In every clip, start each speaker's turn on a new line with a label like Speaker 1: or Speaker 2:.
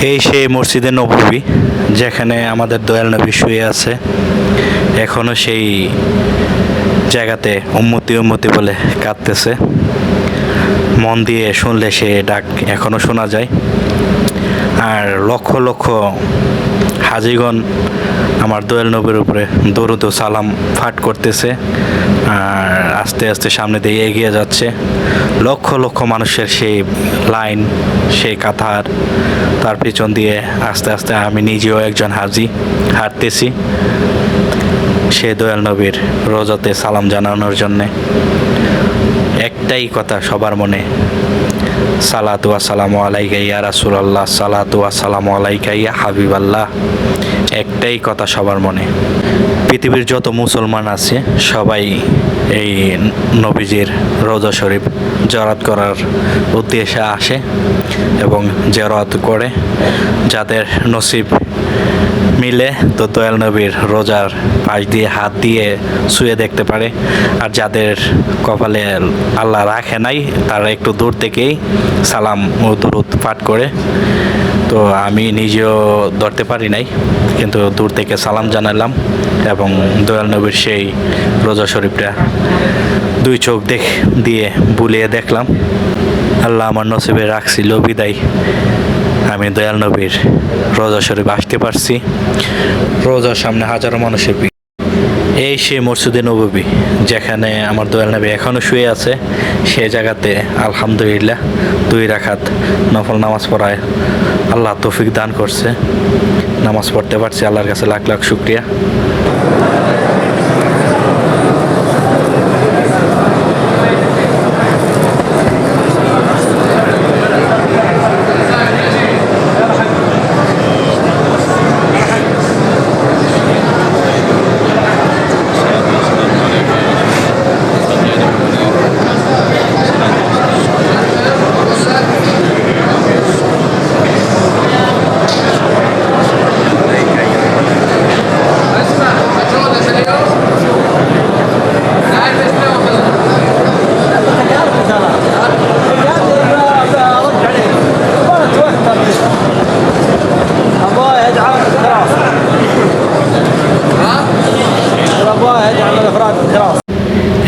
Speaker 1: এই সেই মসজিদে নববী যেখানে আমাদের দয়াল নবী শুয়ে আছে। এখনো সেই জায়গাতে উম্মতি উম্মতি বলে কাঁদতেছে। মন দিয়ে শুনলে সে ডাক এখনো শোনা যায়। আর লক্ষ লক্ষ হাজিগণ আমার দয়াল নবীর উপরে দরুদ ও সালাম পাঠ করতেছে আর আস্তে আস্তে সামনে দিয়ে এগিয়ে যাচ্ছে। লক্ষ লক্ষ মানুষের সেই লাইন, সেই কাতার, তার পিছন দিয়ে আস্তে আস্তে আমি নিজেও একজন হাজি হাঁটতেছি সে দয়াল নবীর রোজাতে সালাম জানানোর জন্যে। একটাই কথা সবার মনে, সালাতু আসসালামু আলাইকা ইয়া রাসূলুল্লাহ, সালাতু আসসালামু আলাইকা ইয়া হাবিবাল্লাহ। একটাই কথা সবার মনে। পৃথিবীর যত মুসলমান আছে সবাই এই নবীজির রোজা শরীফ জিয়ারত করার উদ্দেশ্যে আসে এবং জিয়ারত করে। যাদের নসিব মিলে তো দয়াল নবীর রোজার পাশ দিয়ে হাত দিয়ে শুয়ে দেখতে পারে, আর যাদের কপালে আল্লাহ রাখে নাই তারা একটু দূর থেকেই সালাম ও দরুদ পাঠ করে। তো আমি নিজেও ধরতে পারি নাই, কিন্তু দূর থেকে সালাম জানালাম এবং দয়াল নবীর সেই রোজা শরীফটা দুই চোখ দিয়ে বুলিয়ে দেখলাম। আল্লাহ আমার নসিবে রাখছিল বিদায় আমি দয়াল নবীর রোজা শরীফ আসতে পারছি। রোজার সামনে হাজারো মানুষের ভিড়। এই সেই মসজিদে নববী যেখানে আমার দয়াল নবী এখনো শুয়ে আছে। সে জায়গাতে আলহামদুলিল্লাহ 2 রাকাত নফল নামাজ পড়ায় আল্লাহ তৌফিক দান করছে। নামাজ পড়তে পারছি, আল্লাহর কাছে লাখ লাখ শুকরিয়া।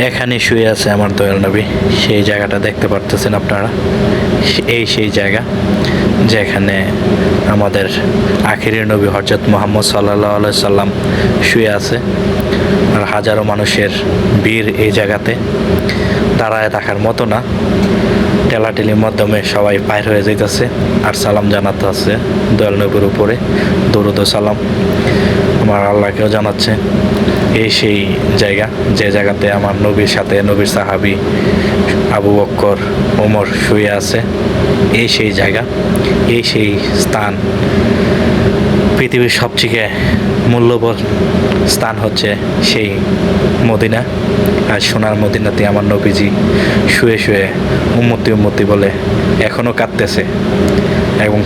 Speaker 1: এখানে শুয়ে আছে আমার দয়াল নবী। সেই জায়গাটা দেখতে পারতেছেন আপনারা। এই সেই জায়গা যেখানে আমাদের আখিরি নবী হযরত মুহাম্মদ সাল্লাল্লাহু আলাইহি সাল্লাম শুয়ে আছে। আর হাজারো মানুষের ভিড় এই জায়গাতে, দাঁড়ায় থাকার মতো না। ঠেলাঠেলির মাধ্যমে সবাই পার হয়ে যাইতেছে আর সালাম জানাতে আছে দয়াল নবীর উপরে দরুদ ও সালাম আমার আল্লাহকেও জানাচ্ছে। এই সেই জায়গা যে জায়গাতে আমার নবীর সাথে নবীর সাহাবী আবু বকর ওমর শুয়ে আছে। এই সেই জায়গা, এই সেই স্থান। পৃথিবীর সবচেয়ে মূল্যবান স্থান হচ্ছে সেই মদিনা। আর সোনার মদিনাতে আমার নবীজি শুয়ে শুয়ে উম্মতি উম্মতি বলে এখনো কাঁদতেছে এবং